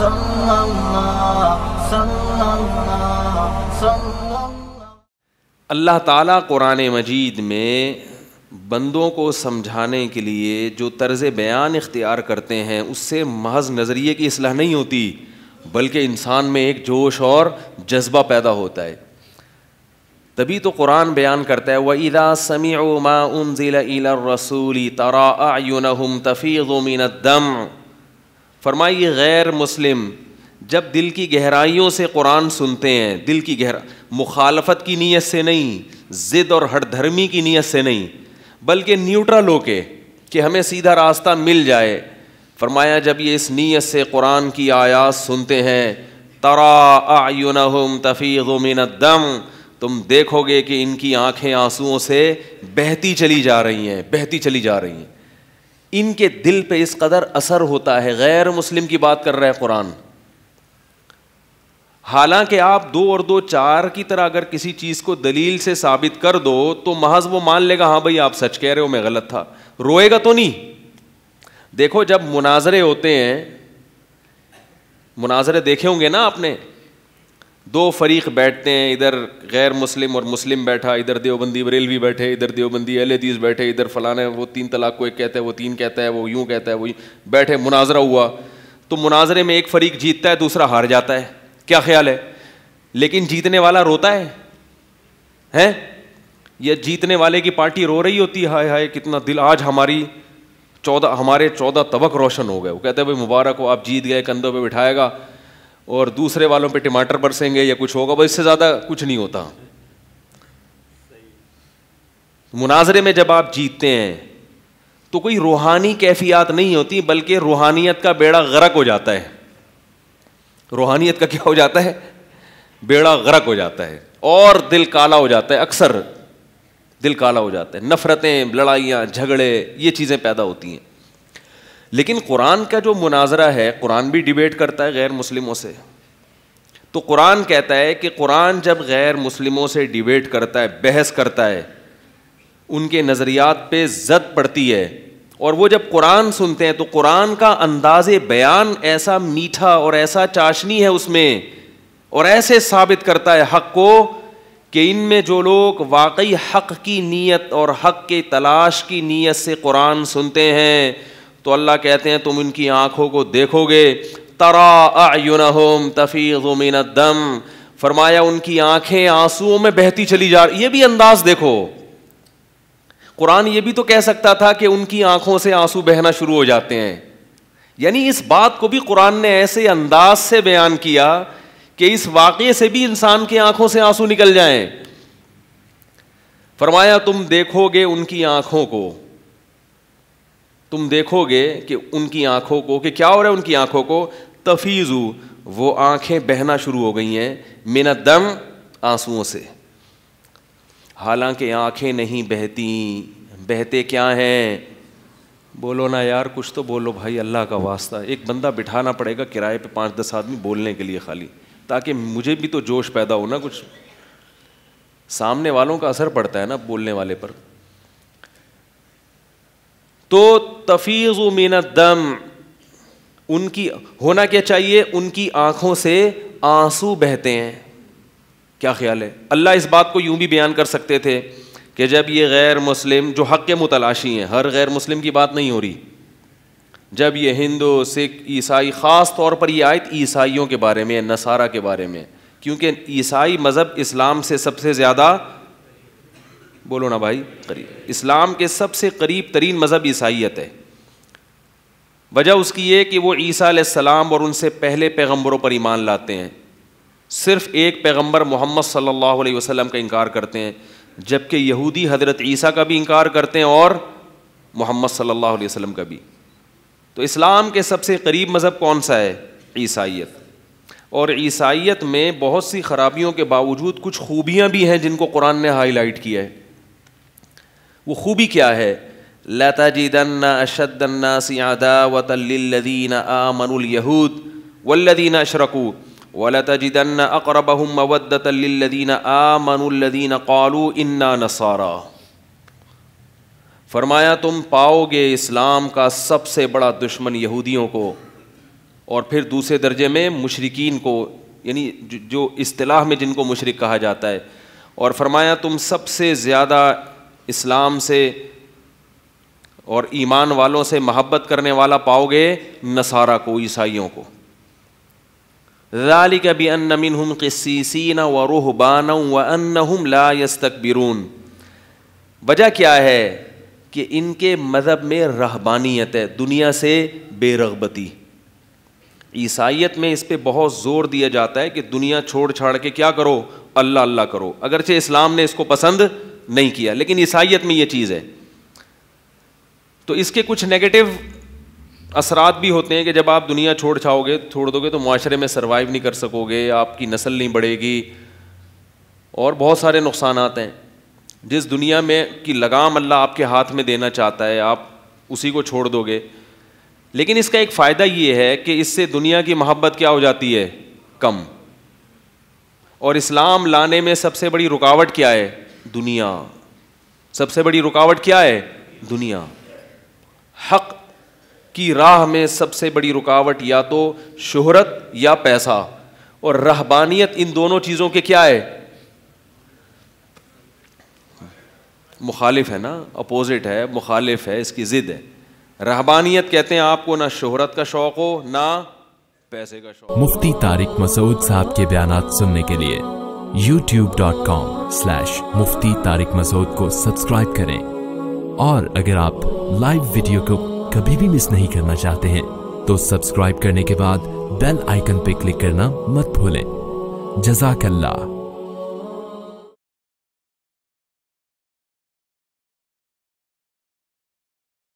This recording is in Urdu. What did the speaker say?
صلی اللہ صلی اللہ صلی اللہ۔ اللہ تعالیٰ قرآن مجید میں بندوں کو سمجھانے کے لیے جو طرز بیان اختیار کرتے ہیں اس سے محض نظریے کی اصلاح نہیں ہوتی، بلکہ انسان میں ایک جوش اور جذبہ پیدا ہوتا ہے۔ تبھی تو قرآن بیان کرتا ہے وَإِذَا سَمِعُوا مَا أُنزِلَ إِلَى الرَّسُولِ تَرَىٰ أَعْيُنَهُمْ تَفِيضُ مِنَ الدَّمْعِ، فرمائیے غیر مسلم جب دل کی گہرائیوں سے قرآن سنتے ہیں، دل کی مخالفت کی نیت سے نہیں، ضد اور ہٹ دھرمی کی نیت سے نہیں، بلکہ نیوٹرل ہو کے کہ ہمیں سیدھا راستہ مل جائے، فرمایا جب یہ اس نیت سے قرآن کی آیات سنتے ہیں تَرَىٰ أَعْيُنَهُمْ تَفِيضُ مِنَ الدَّمْعِ، تم دیکھو گے کہ ان کی آنکھیں آنسوؤں سے بہتی چلی جا رہی ہیں، بہتی چلی جا رہی ہیں۔ ان کے دل پہ اس قدر اثر ہوتا ہے، غیر مسلم کی بات کر رہا ہے قرآن۔ حالانکہ آپ 2 اور 2 4 کی طرح اگر کسی چیز کو دلیل سے ثابت کر دو تو محض وہ مان لے گا ہاں بھائی آپ سچ کہہ رہے ہو، میں غلط تھا، روئے گا تو نہیں۔ دیکھو جب مناظرے ہوتے ہیں، مناظرے دیکھے ہوں گے نا آپ نے، 2 فریق بیٹھتے ہیں، ادھر غیر مسلم اور مسلم بیٹھا، ادھر دیوبندی بریلوی بیٹھے، ادھر دیوبندی اہل حدیث بیٹھے، ادھر فلانا وہ 3 طلاق کو ایک کہتا ہے، وہ 3 کہتا ہے، وہ یوں کہتا ہے، وہ بیٹھے، مناظرہ ہوا تو مناظرے میں ایک فریق جیتتا ہے، دوسرا ہار جاتا ہے، کیا خیال ہے؟ لیکن جیتنے والا روتا ہے یا جیتنے والے کی پارٹی رو رہی ہوتی ہے، ہائے ہائے کتنا دل، آج ہمارے 14 طبق روشن ہو گئے، وہ کہتے ہیں بھائی مبارک ہو آپ جیت گئے، کندھوں پہ بٹھائے گا اور دوسرے والوں پہ ٹماٹر برسیں گے یا کچھ ہوگا، بس اس سے زیادہ کچھ نہیں ہوتا۔ مناظرے میں جب آپ جیتتے ہیں تو کوئی روحانی کیفیات نہیں ہوتی، بلکہ روحانیت کا بیڑا غرق ہو جاتا ہے۔ روحانیت کا کیا ہو جاتا ہے؟ بیڑا غرق ہو جاتا ہے اور دل کالا ہو جاتا ہے، اکثر دل کالا ہو جاتا ہے، نفرتیں، لڑائیاں، جھگڑے، یہ چیزیں پیدا ہوتی ہیں۔ لیکن قرآن کا جو مناظرہ ہے، قرآن بھی ڈیبیٹ کرتا ہے غیر مسلموں سے، تو قرآن کہتا ہے کہ قرآن جب غیر مسلموں سے ڈیبیٹ کرتا ہے، بحث کرتا ہے، ان کے نظریات پہ زد پڑتی ہے، اور وہ جب قرآن سنتے ہیں تو قرآن کا انداز بیان ایسا میٹھا اور ایسا چاشنی ہے اس میں، اور ایسے ثابت کرتا ہے حق کو کہ ان میں جو لوگ واقعی حق کی نیت اور حق کے تلاش کی نیت سے قرآن سنتے ہیں تو اللہ کہتے ہیں تم ان کی آنکھوں کو دیکھو گے، تَرَىٰ أَعْيُنَهُمْ تَفِيضُ مِنَ الدَّمْعِ، فرمایا ان کی آنکھیں آنسوؤں میں بہتی چلی جا رہی۔ یہ بھی انداز دیکھو، قرآن یہ بھی تو کہہ سکتا تھا کہ ان کی آنکھوں سے آنسو بہنا شروع ہو جاتے ہیں، یعنی اس بات کو بھی قرآن نے ایسے انداز سے بیان کیا کہ اس واقعے سے بھی انسان کی آنکھوں سے آنسو نکل جائیں۔ فرمایا تم دیکھو گے ان کی آنکھوں کو، تم دیکھو گے کہ ان کی آنکھوں کو، کہ کیا ہو رہا ہے ان کی آنکھوں کو، تفیضو، وہ آنکھیں بہنا شروع ہو گئی ہیں، من الدم، آنسوؤں سے۔ حالانکہ آنکھیں نہیں بہتی، بہتے کیا ہیں؟ بولو نا یار، کچھ تو بولو بھائی، اللہ کا واسطہ۔ ایک بندہ بٹھانا پڑے گا کرائے پہ 5-10 آدمی بولنے کے لیے خالی، تاکہ مجھے بھی تو جوش پیدا ہو نا، کچھ سامنے والوں کا اثر پڑتا ہے نا بولنے والے پر۔ تو تفیض من الدم، ان کی ہونا کیا چاہیے؟ ان کی آنکھوں سے آنسو بہتے ہیں۔ کیا خیال ہے؟ اللہ اس بات کو یوں بھی بیان کر سکتے تھے کہ جب یہ غیر مسلم جو حق کے متلاشی ہیں، ہر غیر مسلم کی بات نہیں ہو رہی، جب یہ ہندو، سکھ، عیسائی، خاص طور پر یہ آیت عیسائیوں کے بارے میں، نصارہ کے بارے میں، کیونکہ عیسائی مذہب اسلام سے سب سے زیادہ، بولو نا بھائی، قریب، اسلام کے سب سے قریب ترین مذہب عیسائیت ہے۔ وجہ اس کی یہ کہ وہ عیسیٰ علیہ السلام اور ان سے پہلے پیغمبروں پر ایمان لاتے ہیں، صرف ایک پیغمبر محمد صلی اللہ علیہ وسلم کا انکار کرتے ہیں، جبکہ یہودی حضرت عیسیٰ کا بھی انکار کرتے ہیں اور محمد صلی اللہ علیہ وسلم کا بھی۔ تو اسلام کے سب سے قریب مذہب کون سا ہے؟ عیسائیت۔ اور عیسائیت میں بہت سی خرابیوں کے باوجود کچھ خوبیاں بھی ہیں جن کو قرآن نے ہائی لائٹ کیا ہے۔ وہ خوبی کیا ہے؟ لَتَجِدَنَّ أَشَدَّ النَّاسِ عَدَاوَةً لِلَّذِينَ آمَنُوا الْيَهُودَ وَالَّذِينَ أَشْرَكُوا وَلَتَجِدَنَّ أَقْرَبَهُمْ مَوَدَّةً لِلَّذِينَ آمَنُوا الَّذِينَ قَالُوا إِنَّا نَصَارَىٰ۔ فرمایا تم پاؤ گے اسلام کا سب سے بڑا دشمن یہودیوں کو اور پھر دوسرے درجے میں مشرکین کو، یعنی جو اصطلاح میں جن کو مشرک کہا جاتا ہے. اور فرمایا تم سب سے زیادہ اسلام سے اور ایمان والوں سے محبت کرنے والا پاؤ گے نصارہ کو، عیسائیوں کو. ذالک بأن منہم قسیسین ورہبانا وانہم لا یستکبرون. وجہ کیا ہے کہ ان کے مذہب میں رہبانیت ہے، دنیا سے بے رغبتی. عیسائیت میں اس پہ بہت زور دیا جاتا ہے کہ دنیا چھوڑ چھاڑ کے کیا کرو، اللہ اللہ کرو. اگرچہ اسلام نے اس کو پسند نہیں کیا، لیکن عیسائیت میں یہ چیز ہے. تو اس کے کچھ نیگیٹو اثرات بھی ہوتے ہیں کہ جب آپ دنیا چھوڑ دو گے تو معاشرے میں سروائیو نہیں کر سکو گے، آپ کی نسل نہیں بڑھے گی، اور بہت سارے نقصانات ہیں. جس دنیا میں کی لگام اللہ آپ کے ہاتھ میں دینا چاہتا ہے آپ اسی کو چھوڑ دو گے. لیکن اس کا ایک فائدہ یہ ہے کہ اس سے دنیا کی محبت کیا ہو جاتی ہے، کم. اور اسلام لانے میں سب سے بڑی رکاوٹ کیا ہے، دنیا. سب سے بڑی رکاوٹ کیا ہے، دنیا. حق کی راہ میں سب سے بڑی رکاوٹ یا تو شہرت یا پیسہ، اور رہبانیت ان دونوں چیزوں کے کیا ہے، مخالف ہے نا، اپوزٹ ہے، مخالف ہے، اس کی ضد ہے. رہبانیت کہتے ہیں آپ کو نہ شہرت کا شوق ہو نہ پیسے کا شوق. مفتی طارق مسعود صاحب کے بیانات سننے کے لیے youtube.com/مفتی طارق مسعود کو سبسکرائب کریں، اور اگر آپ لائیو ویڈیو کو کبھی بھی مس نہیں کرنا چاہتے ہیں تو سبسکرائب کرنے کے بعد بیل آئیکن پہ کلک کرنا مت بھولیں. جزاک اللہ.